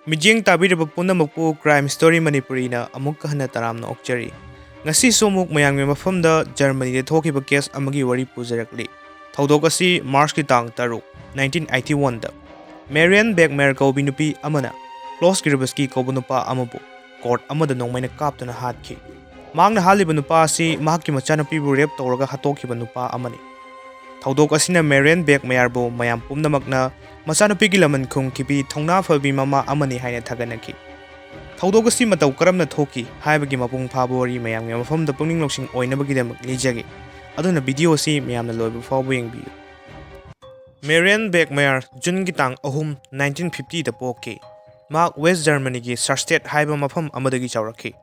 Mijing tabiraba punamukpu crime story Manipuri na amukka hana taramna okchari. Ngasi somuk mayangmi mafamda Germany de thokiba case amagi wari pujarakli. Thaudok asi March ki tang taruk 1981 da. Marianne Bachmeier kaubi nupi amana Klaus Gribeski kauba nupa amabu court amada nongmaina kaptuna hatkhi. Mangna haliba nupa asi mahakki machanupi bu rape tawraga hatokhiba nupa amani. Thaudok asina Marianne Bachmeier bu mayam pumnamakna machanupi gi laman khung kibi Thouna fabi mama amani haina thaganaki. Thaudok asi matau karamna thoki haibagi mapung phabu wari mayam ngi mafamda pungning loksing oinabagi lijage. Aduna video si mayamna loibu fawbu yengbiyu. Marianne Bachmeier June ki tang ahum 1950 da poke. Mak West Germany ki Sarstedt haiba mafam amadagi chawrakhi.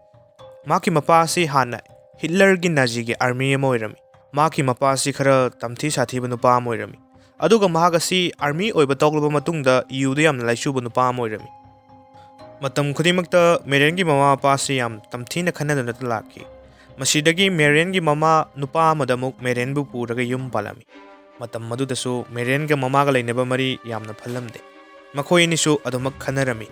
Maki mapa si hana Hitler gi Nazi gi army amo irami. Maki mapa si khara tamthi sathiba nupa amo irami. Aduga mahak asi army oiba toklaba matungda yuda yamna laichuba nupa amo irami. Matam khudimakta Marianne gi mama mapa si yam tamthina khanaduna talaki. Masidagi Marianne gi mama nupa amadamuk Marianne bu puraga yum palami. Matam madudasu Marianne ga mama ga lainaba mari yamna phalamde. Makhoi nisu adumak khanarami.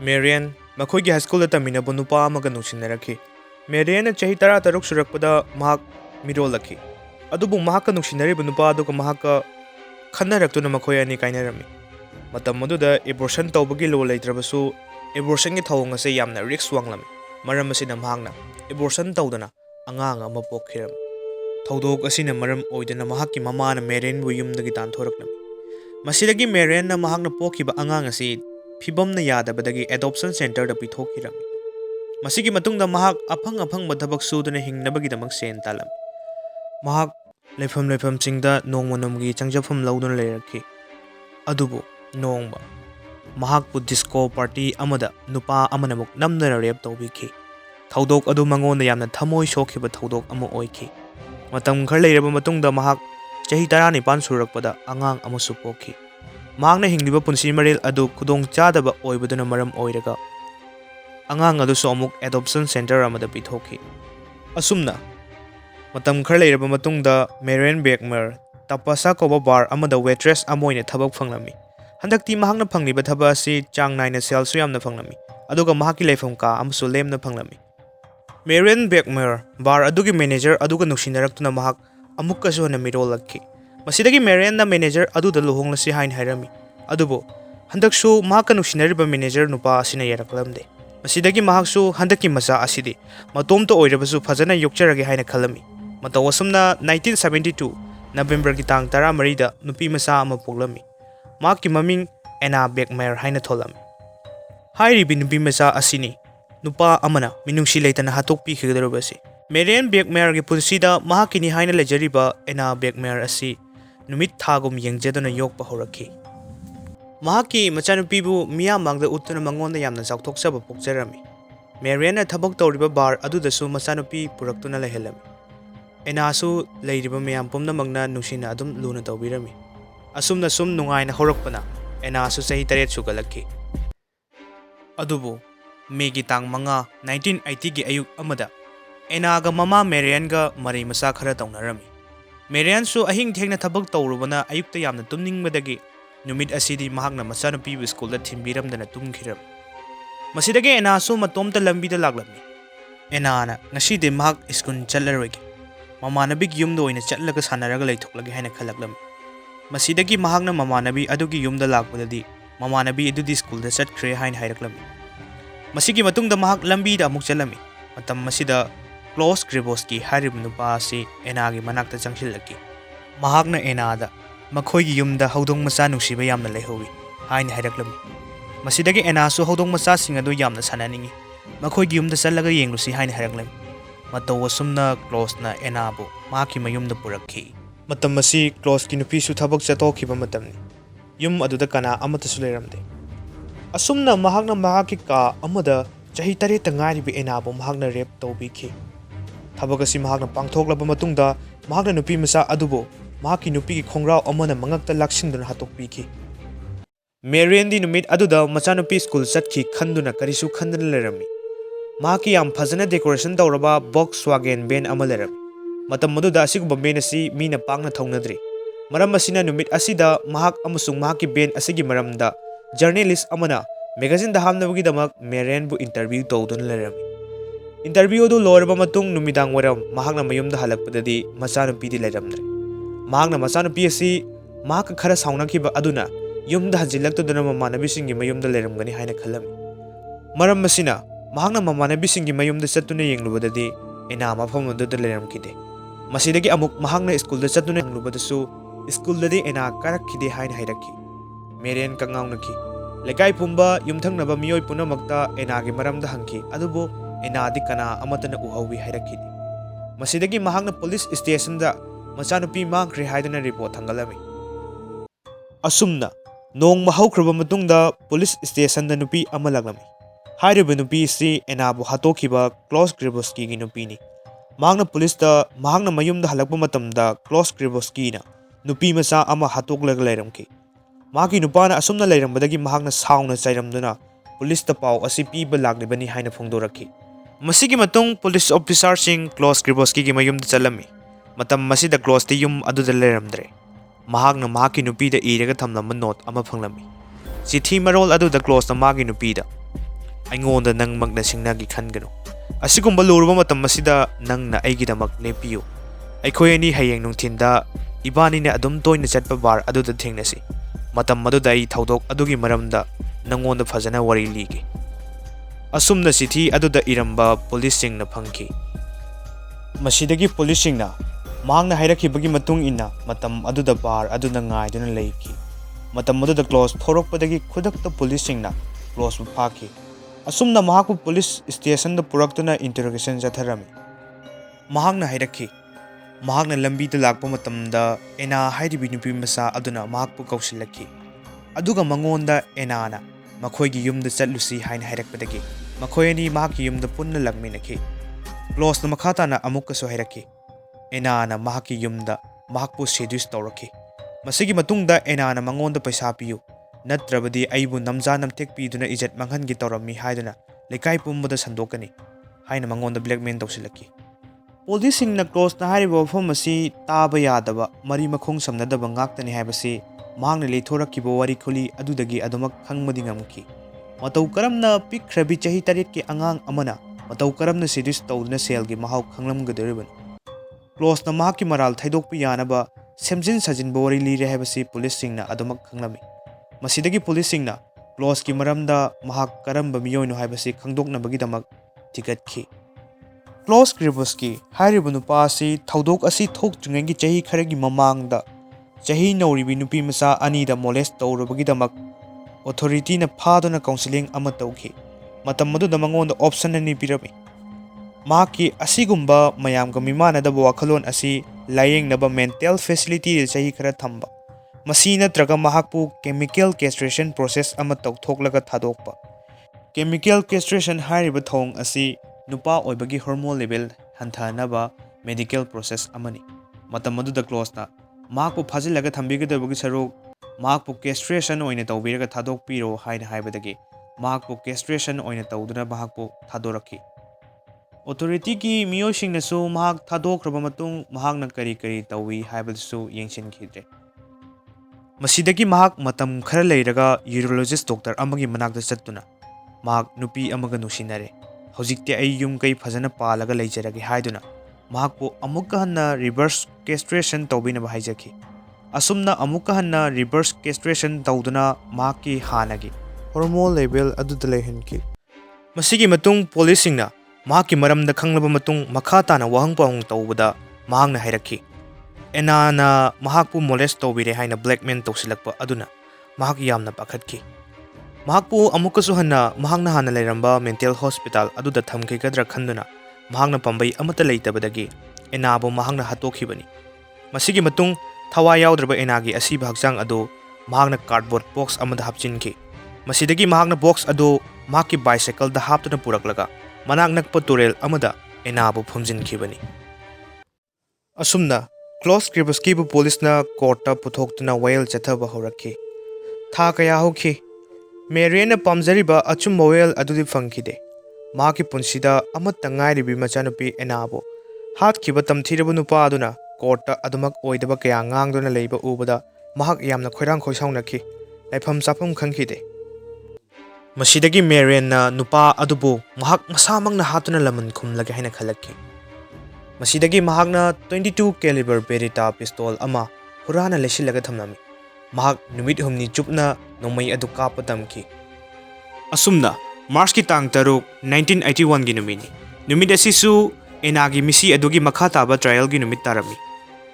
Marianne makhoi gi high school da taminabu nupa amaga nungsinnarakhi. Marianne chahi 13 surakpada mahak mirolakhi. Adubu mahaka nungsinariba nupa aduga mahaka khannaraktuna makhoi ani kainarami. Matam maduda abortion tawbagi law leitrabasu abortion gi thawng ase yamna risk wanglami. Maram asina mahakna abortion tawdana angang ama pokhirami. Thaudok asina maram oidana mahakki mamana Marianne bu yumdagi tanthoraqlami. Masidagi Marianne na mahakna pokhiba angang ase phibamna yadabadagi adoption center da pithokirami. Masigi matungda mahak aphang mathabak suduna hingnabagidamak sen talam. Mahak leifam chingda nongmanamgi changjafam lauduna leirakhi. Adubu nongba mahak pu disco party amada nupa amanamuk namnara rape tawbikhi. Thaudok adu mangonda yamna thamoi sokhiba thaudok ama oikhi. Matam khar leiraba matungda mahak chahi 19 surakpada angang amasu pokhi. Mahakna hingliba punsi maril adu khudong chadaba oibaduna maram oiraga angang adu so amuk adoption center amada pithokhi. Asumna matam khar leiraba matungda Marianne Bachmeier tapasa koba bar amada waitress amoina thabak phanglami. Handakti mahakna phangliba thaba asi chang naina sel su yamna phanglami. Aduga mahakki leifam ka amsu lemna phanglami. Marianne Bachmeier bar adugi manager aduga nuksinaраktuna mahak amukka su hana mirolakhi. Masidagi Marianne na manager aduda luhonglasi hain hairami. Adubo handaksu mahakka nuksinariba manager nupa asina yaraklamde. Masidagi mahaksu handaki macha asidi matomta oirabasu phajana yokcharage haina khalami. Matawasumna 1972 November ki tang 13 da nupi macha ama poklami. Mahakki maming Anna Bachmeier haina tholami. Hairibi nupi macha asini nupa amana minungsi leitana hatokpi khigadarabasi. Marianne Bachmeier gi punsida mahakki ni haina lejariba Anna Bachmeier asi numit thagum yengjaduna yokpa horakhi. Mahakki machanupibu miyamangda uttuna mangonda yamna chawthoksaba pokjarami. Marianne na thabak tawriba bar adudasu machanupi puraktuna lehelami. Anna su leiriba miyam pumnamagna nungsina adum luna tawbirami. Asumna sum nungaina horakpana Anna su chahi 3 sugalakhi. Adubu Megi tang manga 1980 gi ayuk amada Anna ga mama Marianne ga mari masa khara tawnarami. Marianne su ahing thengna thabak tawrubana ayukta yamna tumningbadagi numit asidi mahakna machanupi bu school da thimbiramdana tumkhiram. Masidagi Anna su matomta lambi da laglami. Anna na ngaside mahak iskun chatlaroigi. Mamanabig yumda oina chatlaga sanaraga leithoklagi haina khalaklami. Masidagi mahakna mamanabi adugi yumda lakpadadi mamanabi adudi school da chatkhre haina hairaklami. Masigi matungda mahak lambi da amuk chalami. Matam masida Klaus Gribeski harib nupa si Anna gi manakta changsilaki. Mahakna Anna da makhoi gi yumda hodong macha nungsiba yamna leihowi haina hairaklam. Masidagi Anna su hodong macha sing adu yamna sananingi. Makhoi gi yumda challaga yenglusi haina hairaklam. Mataw asumna Klaus na Anna bu mahakki mayumda purakhi. Matam masi Klaus ki nupi su thabak chatokhiba matamni. Yum aduda kana amata su leiramde. Asumna mahakna mahakki ka amada chahi 3 ta ngairibi Anna bu mahakna rape tawbikhi. Thabagasi mahakna pangthoklaba matungda mahakna nupi macha adubo mahakki nupi ki khongrao amana mangakta laksinduna hatokpikhi. Marianne di numit aduda machanupi school chatkhi khanduna karisu khandana lerami. Mahakki yam phajana decoration tawraba Volkswagen van ama lerami. Matam maduda asiguba van asi mina pangna thaunadri. Maram asina numit asida mahak amusung mahakki van asigi maramda journalist अमना magazine दा हामनबगीदमक Marian बु interview तौदुन लेरमी interview दु लोरबा मतुंग नुमिदांग वरम महागना मयुमदा हलकपददी मचानुपीदी लेरमद्रे महागना मचानुपी असि महाक खरा सावनाखिबा अदुना युमदा हजिलक्तदुना ममानबिसिंगी मयुमदा लेरमगनी हायना खलमी मरम मसिना महागना ममानबिसिंगी मयुमदा चत्तुना येंगलुबददी एना मफम अदुदा लेरमखिदे मसिदगी अमुक महागना स्कूलदा चत्तुना येंगलुबदसु स्कूलददी एना कारखिदे हायना हायरखि मेरियन कंगाउनखि लेकाई पुंबा युमथंगनबा मियोय पुनमक्ता एनागी मरमदा हंखि अदुबो एनादी कना अमतना उहौबी हायरखिदे मसिदगी महागना पुलिस स्टेशनदा मचानुपी मांखरे हायदना रिपोर्ट थंगलमी असुमना नोंग हौख्रबा मतुंगदा पुलिस स्टेशनदा नुपी अमा लागलमी हायरिबा नुपी सि एनाबु हातोखिबा क्लॉस ग्रेबोस्की गी नुपीनी महागना पुलिसदा महागना मयुमदा हलकपा मतमदा क्लॉस ग्रेबोस्कीना नुपी मचा अमा हातोकलगा लेरमखि मागी नुपाना असुमना लेरमबदगी महागना साउना चाइरमदुना पुलिसदा पाव असि पीबा लागलिबनी हायना फोंदोरखि मसिगी मतुंग पुलिस ऑफिसर सिंग क्लॉस ग्रेबोस्की गी मयुमदा चलमी मतम मसिदा क्लॉस ति युम अदुदा लेरमद्रे महागना माकी नुपीदा इरगा थमलम नोट अमा फंगलमी चिठी मरोल अदुदा क्लॉस ना मागी नुपीदा अइंगोंदा नंग मगना सिंगनागी खनगनो असिगुंबा लुरबा मतम मसिदा नंगना अइगिदमक लेपियो अइखोय अनि हयेंग नुंथिंदा इबानीने अदुम तोयना चटपा बार अदुदा थेंगनसी मतम मदुदा अइ थौदोक अदुगी मरमदा नंगोंदा फजना वरी लीगे असुमना चिठी अदुदा इरंबा पुलिस सिंगना फंखि मसिदगी पुलिस सिंगना महांगना हायरखिबगी मतुंग इन्ना मतम अदुदा बार अदुना ngaiduna leiki मतम अदुदा क्लोज थोरकपदगी खुदकता पुलिस सिंगना क्लोज बु फाखि असुमना महाकु पुलिस स्टेशन द पुरक्तुना इंटरोगेशन जथरमी महांगना हायरखि महांगना लंबी द लाकपा मतमदा एना हायरिबि नुपि मसा अदुना महाकु कौशिलखि अदुगा मंगोंदा एनाना मखोयगी युमदा चलुसी हायना हायरकपदगी मखोयनी महाकि युमदा पुन्ना लगमिनखि क्लोज न मखाताना अमुकसो हायरखि एनाना महाकि युमदा महाकु सेड्यूस तौरखि मसिगी मतुंगदा एनाना मंगोंदा पैसा पियु नत्रबदी अइबु नमजा नमथेक पिदुना इज्जत मंगहनगी तौरमी हायदुना लेकाई पुंबदा संदोकनी हायना मंगोंदा ब्लैकमेल तौसिलखि पुलिस सिंगना क्लोज ना हारिबा वफम असि ताबा यादबा मरी मखोंग समनदबा ngaktani हायबसि महांगना लेथोरखिबा वरी खुली अदुदगी अदुमक खंगमदि ngamki मतौ करमना पिखरबि चही तरेट के अंगांग अमना मतौ करमना सेड्यूस तौदुना सेलगी महाव खंगलमगदरिबन क्लोज ना महाकि मराल थैदोकपि यानबा सेमजिन सजिनबा वरी लीरे हायबसि पुलिस सिंगना अदुमक खंगलमी मसिदगी पुलिस सिंगना क्लोज की मरमदा महाक करमबा मियोयनो हायबसि खंगदोकनबगीदमक थिगतखि क्लोज ग्रेबोस्की हायरिबा नुपा असि थौदोक असि थोकत्रिङैगी चही खरगी ममांगदा चही नौरिबि नुपि मचा अनीदा मोलेस्ट तौरबगीदमक ऑथोरिटीना फादुना काउंसिलिंग अमा तौखि मतम मदुदा मंगोंदा ऑप्शन अनि पिरमी माकी असिगुंबा मयामगा मिमानदबा वाखलोन असि लायेंगनबा मेंटल फैसिलिटी चही खरा थंबा मसी नत्रगा महाकपु केमिकल कैस्ट्रेशन प्रोसेस अमा तौथोकलगा थादोकपा केमिकल कैस्ट्रेशन हायरिबा थोंग असि नुपा ओइबगी हार्मोन लेवल हंथानबा मेडिकल प्रोसेस अमनी मतम मदुदा क्लोजना महाकपु फाजिलगा थंबिगदबगी सरुक महाकपु कैस्ट्रेशन ओइना तौबिरगा थादोकपिरो हायना हायबदगी महाकपु कैस्ट्रेशन ओइना तौदुना महाकपु थादोरखि ऑथोरिटी की मियोसिंगनसु महाक थादोखरबा मतुंग महाकना करी करी तौवी हायबदसु येंसिनखिद्रे मसिदगी महाक मतम खरा लेरगा यूरोलॉजिस्ट डॉक्टर अमगी मनाकदा चत्तुना महाक नुपी अमगा नुसिनरे हौजिकते अइ युम कई फजना पालगा लेजरगे हायदुना महाकपु अमुक्का हन्ना रिवर्स कैस्ट्रेशन तौबिनबा हायजखि असुमना अमुक्का हन्ना रिवर्स कैस्ट्रेशन तौदुना महाकि हानगी हार्मोन लेवल अदुदा लेहनखि मसिगी मतुंग पुलिसिंगना महाकि मरमदा खंगलबा मतुंग मखा ताना वहंग पाउंग तौबदा महाकना हायरखि एनाना महाकपु मोलेस्ट तौबिरे हायना ब्लैकमेल तौसिलक्पा अदुना महाक यामना पाखतखि महाकपु अमुकसु हन्ना महाकना हाना लेरंबा मेंटल हॉस्पिटल अदुदा थमखिगद्रा खंदुना महाकना पंबई अमता लेतबदगी एनाबु महाकना हातोखिबनी मसिगी मतुंग थवा याउद्रबा एनागी असिबा हक्चांग अदो महाकना कार्डबोर्ड बॉक्स अमदा हापचिनखि मसिदगी महाकना बॉक्स अदो महाकि बाइसाइकल दा हापतुना पुरकलगा मनाक नकपा तुरेल अमदा एनाबु फुमजिनखिबनी असुमना क्लोज ग्रेबोस्कीबु पुलिसना कोर्टा पुथोक्तुना वायल चथबा हौरखि था कया होखि Marrion पामजरिबा अचुम vial अदुदि फंखिदे माकी पुंसिदा अमत्ता ngairibi machanupi एनाबु हातखिबा तमथिरबु नुपा अदुना Carta अदुमक ओइदबा कया ngang dona leiba ubada mahak yamna khoirang khoisaunakhi laifam chapam khangkhide ꯃꯁꯤꯗꯒꯤ ꯃꯦꯔꯤꯌꯟꯅ ꯅꯨꯄꯥ ꯑꯗꯨꯕꯨ ꯃꯍꯥꯛ ꯃꯁꯥꯃꯛꯅ ꯍꯥꯠꯇꯨꯅ ꯂꯃꯟ ꯈꯨꯝꯂꯒꯦ ꯍꯥꯏꯅ ꯈꯜꯂꯛꯈꯤ꯫ ꯃꯁꯤꯗꯒꯤ ꯃꯍꯥꯛꯅ 22 ꯀꯦꯂꯤꯕꯔ ꯕꯦꯔꯤꯇꯥ ꯄꯤꯁꯇꯣꯜ ꯑꯃ ꯍꯨꯔꯥꯟꯅ ꯂꯩꯁꯤꯜꯂꯒ ꯊꯝꯂꯝꯃꯤ꯫ ꯃꯍꯥꯛ ꯅꯨꯃꯤꯠ ꯍꯨꯝꯅꯤ ꯆꯨꯞꯅ ꯅꯣꯡꯃꯩ ꯑꯗꯨ ꯀꯥꯞꯄ ꯇꯝꯈꯤ꯫ ꯑꯁꯨꯝꯅ ꯃꯥꯔꯆꯀꯤ ꯇꯥꯡ 3, 1981ꯒꯤ ꯅꯨꯃꯤꯠꯅꯤ꯫ ꯅꯨꯃꯤꯠ ꯑꯁꯤꯁꯨ ꯑꯦꯅꯥꯒꯤ ꯃꯤꯁꯤ ꯑꯗꯨꯒꯤ ꯃꯈꯥ ꯇꯥꯕ ꯇ꯭ꯔꯥꯏꯌꯦꯜꯒꯤ ꯅꯨꯃꯤꯠ ꯇꯥꯔꯝꯃꯤ꯫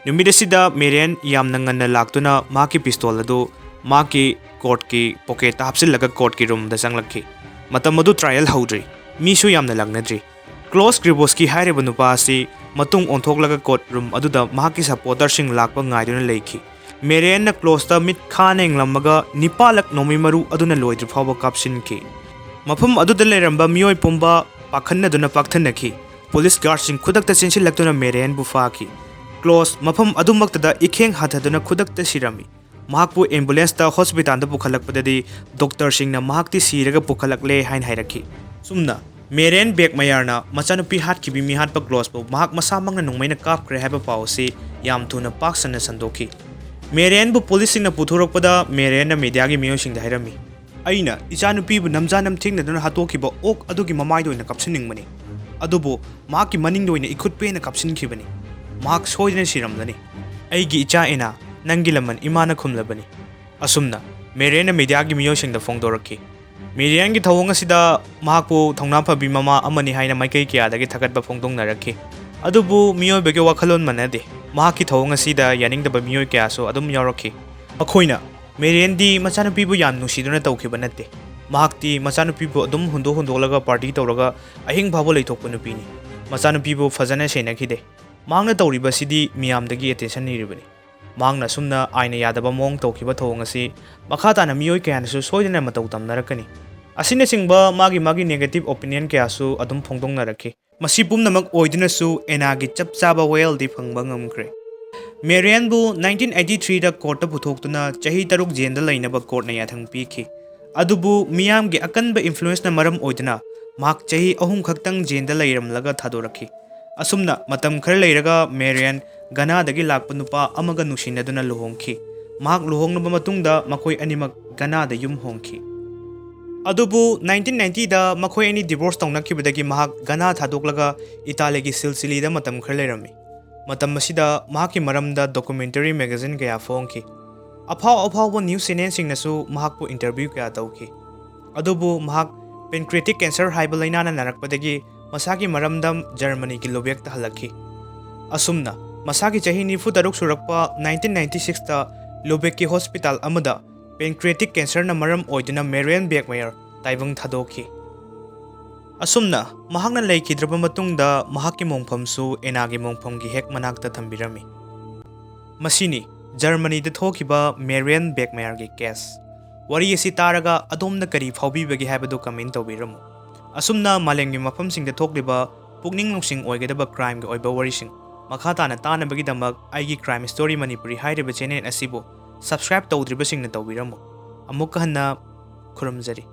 ꯅꯨꯃꯤꯠ ꯑꯁꯤꯗ ꯃꯦꯔꯤꯌꯟ ꯌꯥꯝꯅ ꯉꯟꯅ ꯂꯥꯛꯇꯨꯅ ꯃꯍꯥꯛꯀꯤ ꯄꯤꯁꯇꯣꯜ ꯑꯗꯨ ꯃꯍꯥꯛꯀꯤ ꯀꯣꯔꯠꯀꯤ ꯄꯣꯀꯦꯠꯇ ꯍꯥꯞꯆꯤꯜꯂꯒ ꯀꯣꯔꯠꯀꯤ ꯔꯨꯝꯗ ꯆꯪꯂꯛꯈꯤ꯫ ꯃꯇꯝ ꯑꯗꯨ ꯇ꯭ꯔꯥꯏꯌꯦꯜ ꯍꯧꯗ꯭ꯔꯤ, ꯃꯤꯁꯨ ꯌꯥꯝꯅ ꯂꯥꯛꯅꯗ꯭ꯔꯤ꯫ ꯀ꯭ꯂꯣꯁ ꯒ꯭ꯔꯤꯕꯣꯁꯀꯤ ꯍꯥꯏꯔꯤꯕ ꯅꯨꯄꯥ ꯑꯁꯤ ꯃꯇꯨꯡ ꯑꯣꯟꯊꯣꯛꯂꯒ ꯀꯣꯔꯠ ꯔꯨꯝ ꯑꯗꯨꯗ ꯃꯍꯥꯛꯀꯤ ꯁꯄꯣꯔꯇꯔꯁꯤꯡ ꯂꯥꯛꯄ ꯉꯥꯏꯗꯨꯅ ꯂꯩꯈꯤ꯫ ꯃꯦꯔꯤꯌꯟꯅ ꯀ꯭ꯂꯣꯁꯇ ꯃꯤꯠ ꯈꯥꯅ ꯌꯦꯡꯂꯝꯃꯒ 9ꯂꯛ ꯅꯣꯡꯃꯩ ꯃꯔꯨ ꯑꯗꯨꯅ ꯂꯣꯏꯗ꯭ꯔꯤ ꯐꯥꯎꯕ ꯀꯥꯞꯁꯤꯟꯈꯤ꯫ ꯃꯐꯝ ꯑꯗꯨꯗ ꯂꯩꯔꯝꯕ ꯃꯤꯑꯣꯏ ꯄꯨꯝꯕ ꯄꯥꯈꯠꯅꯗꯨꯅ ꯄꯥꯛꯊꯅꯈꯤ꯫ ꯄꯨꯂꯤꯁ ꯒꯥꯔꯗꯁꯤꯡ ꯈꯨꯗꯛꯇ ꯆꯦꯟꯁꯤꯜꯂꯛꯇꯨꯅ ꯃꯦꯔꯤꯌꯟꯕꯨ ꯐꯥꯈꯤ꯫ ꯀ꯭ꯂꯣꯁ ꯃꯐꯝ ꯑꯗꯨꯃꯛꯇꯗ ꯏꯈꯦꯡ ꯍꯟꯊꯗꯨꯅ ꯈꯨꯗꯛꯇ ꯁꯤꯔꯝꯃꯤ꯫ ꯃꯍꯥꯛꯄꯨ ꯑꯦꯝꯕꯨꯂꯦꯟꯁꯇ ꯍꯣꯁꯄꯤꯇꯥꯜꯗ ꯄꯨꯈꯠꯂꯛꯄꯗꯗꯤ ꯗꯣꯛꯇꯔꯁꯤꯡꯅ ꯃꯍꯥꯛꯇꯤ ꯁꯤꯔꯒ ꯄꯨꯈꯠꯂꯛꯂꯦ ꯍꯥꯏꯅ ꯍꯥꯏꯔꯛꯈꯤ꯫ ꯁꯨꯝꯅ ꯃꯦꯔꯤꯌꯟ ꯕꯦꯛꯃꯌꯔꯅ ꯃꯆꯥꯅꯨꯄꯤ ꯍꯥꯠꯈꯤꯕꯤ ꯃꯤꯍꯥꯠꯄ ꯀ꯭ꯂꯣꯁꯄꯨ ꯃꯍꯥꯛ ꯃꯁꯥꯃꯛꯅ ꯅꯣꯡꯃꯩꯅ ꯀꯥꯞꯈ꯭ꯔꯦ ꯍꯥꯏꯕ ꯄꯥꯎ ꯑꯁꯤ ꯌꯥꯝ ꯊꯨꯅ ꯄꯥꯛ ꯁꯟꯅ ꯁꯟꯗꯣꯛꯈꯤ꯫ ꯃꯦꯔꯤꯌꯟꯕꯨ ꯄꯨꯂꯤꯁꯁꯤꯡꯅ puthorokpada ꯃꯦꯔꯤꯌꯟꯅ ꯃꯤꯗꯤꯌꯥꯒꯤ ꯃꯤꯑꯣꯏꯁꯤꯡꯗ ꯍꯥꯏꯔꯝꯃꯤ, "ꯑꯩꯅ ꯏꯆꯥꯅꯨꯄꯤꯕꯨ ꯅꯝꯖꯥ ꯅꯝꯊꯦꯡꯅꯗꯨꯅ ꯍꯥꯠꯇꯣꯛꯈꯤꯕ ꯑꯣꯛ ꯑꯗꯨꯒꯤ ꯃꯃꯥꯏꯗ ꯑꯣꯏꯅ ꯀꯥꯞꯁꯤꯟꯅꯤꯡꯕꯅꯤ꯫ ꯑꯗꯨꯕꯨ ꯃꯍꯥꯛꯀꯤ ꯃꯅꯤꯡꯗ ꯑꯣꯏꯅ ꯏꯈꯨꯠ ꯄꯦꯟꯅ ꯀꯥꯞꯁꯤꯟꯈꯤꯕꯅꯤ꯫ ꯃꯍꯥꯛ ꯁꯣꯏꯗꯅ ꯁꯤꯔꯝꯂꯅꯤ꯫ ꯑꯩꯒꯤ ꯏꯆꯥ ꯑꯦꯅꯥ, ꯅꯪꯒꯤ ꯂꯃꯟ ꯏꯃꯥꯅ ꯈꯨꯝꯂꯕꯅꯤ"꯫ ꯑꯁꯨꯝꯅ ꯃꯦꯔꯤꯌꯟꯅ ꯃꯤꯗꯤꯌꯥꯒꯤ ꯃꯤꯑꯣꯏꯁꯤꯡꯗ ꯐꯣꯡꯗꯣꯔꯛꯈꯤ꯫ ꯃꯦꯔꯤꯌꯟꯒꯤ ꯊꯧꯑꯣꯡ ꯑꯁꯤꯗ ꯃꯍꯥꯛꯄꯨ ꯊꯧꯅꯥ ꯐꯕꯤ ꯃꯃꯥ ꯑꯃꯅꯤ ꯍꯥꯏꯅ ꯃꯥꯏꯀꯩ ꯀꯌꯥꯗꯒꯤ ꯊꯥꯒꯠꯄ ꯐꯣꯡꯗꯣꯛꯅꯔꯛꯈꯤ꯫ ꯑꯗꯨꯕꯨ ꯃꯤꯑꯣꯏꯕꯒꯤ ꯋꯥꯈꯜꯂꯣꯟ ꯃꯥꯟꯅꯗꯦ꯫ ꯃꯍꯥꯛꯀꯤ ꯊꯧꯑꯣꯡ ꯑꯁꯤꯗ ꯌꯥꯅꯤꯡꯗꯕ ꯃꯤꯑꯣꯏ ꯀꯌꯥꯁꯨ ꯑꯗꯨꯝ ꯌꯥꯎꯔꯛꯈꯤ꯫ ꯃꯈꯣꯏꯅ ꯃꯦꯔꯤꯌꯟꯗꯤ ꯃꯆꯥꯅꯨꯄꯤꯕꯨ ꯌꯥꯝ ꯅꯨꯡꯁꯤꯗꯨꯅ ꯇꯧꯈꯤꯕ ꯅꯠꯇꯦ꯫ ꯃꯍꯥꯛꯇꯤ ꯃꯆꯥꯅꯨꯄꯤꯕꯨ ꯑꯗꯨꯝ ꯍꯨꯟꯗꯣꯛꯂꯒ ꯄꯥꯔꯇꯤ ꯇꯧꯔꯒ ꯑꯍꯤꯡ ꯐꯥꯎꯕ ꯂꯩꯊꯣꯛꯄ ꯅꯨꯄꯤꯅꯤ꯫ ꯃꯆꯥꯅꯨꯄꯤꯕꯨ ꯐꯖꯅ ꯁꯦꯟꯅꯈꯤꯗꯦ꯫ ꯃꯍꯥꯛꯅ ꯇꯧꯔꯤꯕꯁꯤꯗꯤ ꯃꯤꯌꯥꯝꯗꯒꯤ ꯑꯦꯇꯦꯟꯁꯟ ꯅꯤꯔꯤꯕꯅꯤ꯫ ꯃꯍꯥꯛꯅ ꯑꯁꯨꯝꯅ ꯑꯥꯏꯟꯅ ꯌꯥꯗꯕ ꯃꯑꯣꯡ ꯇꯧꯈꯤꯕ ꯊꯧꯑꯣꯡ ꯑꯁꯤ ꯃꯈꯥ ꯇꯥꯅ ꯃꯤꯑꯣꯏ ꯀꯌꯥꯅꯁꯨ ꯁꯣꯏꯗꯅ ꯃꯇꯧ ꯇꯝꯅꯔꯛꯀꯅꯤ꯫ ꯑꯁꯤꯅꯆꯤꯡꯕ ꯃꯥꯒꯤ ꯅꯦꯒꯦꯇꯤꯚ ꯑꯣꯄꯤꯅꯤꯌꯟ ꯀꯌꯥꯁꯨ ꯑꯗꯨꯝ ꯐꯣꯡꯗꯣꯛꯅꯔꯛꯈꯤ꯫ ꯃꯁꯤ ꯄꯨꯝꯅꯃꯛ ꯑꯣꯏꯗꯨꯅꯁꯨ ꯑꯦꯅꯥꯒꯤ ꯆꯞ ꯆꯥꯕ ꯋꯥꯌꯦꯜꯗꯤ ꯐꯪꯕ ꯉꯝꯈ꯭ꯔꯦ꯫ ꯃꯦꯔꯤꯌꯟꯕꯨ 1983ꯗ ꯀꯣꯔꯠꯇ ꯄꯨꯊꯣꯛꯇꯨꯅ ꯆꯍꯤ 6 ꯖꯦꯜꯗ ꯂꯩꯅꯕ ꯀꯣꯔꯠꯅ ꯌꯥꯊꯪ ꯄꯤꯈꯤ꯫ ꯑꯗꯨꯕꯨ ꯃꯤꯌꯥꯝꯒꯤ ꯑꯀꯟꯕ ꯏꯟꯐ꯭ꯂꯨꯌꯦꯟꯁꯅ ꯃꯔꯝ ꯑꯣꯏꯗꯨꯅ ꯃꯍꯥꯛ ꯆꯍꯤ 3 ꯈꯛꯇꯪ ꯖꯦꯜꯗ ꯂꯩꯔꯝꯂꯒ ꯊꯥꯗꯣꯔꯛꯈꯤ꯫ ꯑꯁꯨꯝꯅ ꯃꯇꯝ ꯈꯔ ꯂꯩꯔꯒ ꯃꯦꯔꯤꯌꯟ ꯘꯅꯥꯗꯒꯤ ꯂꯥꯛꯄ ꯅꯨꯄꯥ ꯑꯃꯒ ꯅꯨꯡꯁꯤꯅꯗꯨꯅ ꯂꯨꯍꯣꯡꯈꯤ꯫ ꯃꯍꯥꯛ ꯂꯨꯍꯣꯡꯂꯕ ꯃꯇꯨꯡꯗ ꯃꯈꯣꯏ ꯑꯅꯤꯃꯛ ꯘꯅꯥꯗ ꯌꯨꯝ ꯍꯣꯡꯈꯤ꯫ ꯑꯗꯨꯕꯨ 1990ꯗ ꯃꯈꯣꯏ ꯑꯅꯤ ꯗꯤꯚꯣꯔꯁ ꯇꯧꯅꯈꯤꯕꯗꯒꯤ ꯃꯍꯥꯛ ꯘꯅꯥ ꯊꯥꯗꯣꯛꯂꯒ ꯏꯇꯥꯂꯤꯒꯤ ꯁꯤꯜꯁꯤꯂꯤꯗ ꯃꯇꯝ ꯈꯔ ꯂꯩꯔꯝꯃꯤ꯫ ꯃꯇꯝ ꯑꯁꯤꯗ ꯃꯍꯥꯛꯀꯤ ꯃꯔꯝꯗ ꯗꯣꯀꯨꯃꯦꯟꯇꯔꯤ ꯃꯦꯒꯥꯖꯤꯟ ꯀꯌꯥ ꯐꯣꯡꯈꯤ꯫ ꯑꯐꯥꯎꯕ ꯅ꯭ꯌꯨꯁ ꯆꯦꯅꯦꯜꯁꯤꯡꯅꯁꯨ ꯃꯍꯥꯛꯄꯨ ꯏꯟꯇꯔꯚ꯭ꯌꯨ ꯀꯌꯥ ꯇꯧꯈꯤ꯫ ꯑꯗꯨꯕꯨ ꯃꯍꯥꯛ ꯄꯦꯟꯀ꯭ꯔꯦꯇꯤꯛ ꯀꯦꯟꯁꯔ ꯍꯥꯏꯕ ꯂꯩꯅꯥꯅ ꯅꯥꯔꯛꯄꯗꯒꯤ ꯃꯁꯥꯒꯤ ꯃꯔꯝꯗ ꯖꯔꯃꯅꯤꯒꯤ ꯂꯨꯕꯦꯛꯇ ꯍꯜꯂꯛꯈꯤ꯫ ꯑꯁꯨꯝꯅ ꯃꯁꯥꯒꯤ ꯆꯍꯤ 46 ꯁꯨꯔꯛꯄ 1996ꯇ ꯂꯨꯕꯦꯛꯀꯤ ꯍꯣꯁꯄꯤꯇꯥꯜ ꯑꯃꯗ ꯄꯦꯟꯀ꯭ꯔꯦꯇꯤꯛ ꯀꯦꯟꯁꯔꯅ ꯃꯔꯝ ꯑꯣꯏꯗꯨꯅ ꯃꯦꯔꯤꯌꯟ ꯕꯦꯛꯃꯌꯔ ꯇꯥꯏꯕꯪ ꯊꯥꯗꯣꯛꯈꯤ꯫ ꯑꯁꯨꯝꯅ ꯃꯍꯥꯛꯅ ꯂꯩꯈꯤꯗ꯭ꯔꯕ ꯃꯇꯨꯡꯗ ꯃꯍꯥꯛꯀꯤ ꯃꯣꯡꯐꯝꯁꯨ ꯑꯦꯅꯥꯒꯤ ꯃꯣꯡꯐꯝꯒꯤ ꯍꯦꯛ ꯃꯅꯥꯛꯇ ꯊꯝꯕꯤꯔꯝꯃꯤ꯫ ꯃꯁꯤꯅꯤ ꯖꯔꯃꯅꯤꯗ ꯊꯣꯛꯈꯤꯕ ꯃꯦꯔꯤꯌꯟ ꯕꯦꯛꯃꯌꯔꯒꯤ ꯀꯦꯁ꯫ ꯋꯥꯔꯤ ꯑꯁꯤ ꯇꯥꯔꯒ ꯑꯗꯣꯝꯅ ꯀꯔꯤ ꯐꯥꯎꯕꯤꯕꯒꯦ ꯍꯥꯏꯕꯗꯨ ꯀꯃꯦꯟ ꯇꯧꯕꯤꯔꯝꯃꯨ꯫ ꯑꯁꯨꯝꯅ ꯃꯥꯂꯦꯝꯒꯤ ꯃꯐꯝꯁꯤꯡꯗ ꯊꯣꯛꯂꯤꯕ ꯄꯨꯛꯅꯤꯡ ꯂꯧꯁꯤꯡ ꯑꯣꯏꯒꯗꯕ ꯀ꯭ꯔꯥꯏꯝꯒꯤ ꯑꯣꯏꯕ ꯋꯥꯔꯤꯁꯤꯡ ꯃꯈꯥ ꯇꯥꯅ ꯇꯥꯅꯕꯒꯤꯗꯃꯛ ꯑꯩꯒꯤ ꯀ꯭ꯔꯥꯏꯝ ꯁ꯭ꯇꯣꯔꯤ ꯃꯅꯤꯄꯨꯔꯤ ꯍꯥꯏꯔꯤꯕ ꯆꯦꯅꯦꯜ ꯑꯁꯤꯕꯨ ꯁꯕꯁꯀ꯭ꯔꯥꯏꯕ ꯇꯧꯗ꯭ꯔꯤꯕꯁꯤꯡꯅ ꯇꯧꯕꯤꯔꯝꯃꯨ꯫ ꯑꯃꯨꯛꯀ ꯍꯟꯅ ꯈꯨꯔꯨꯝꯖꯔꯤ꯫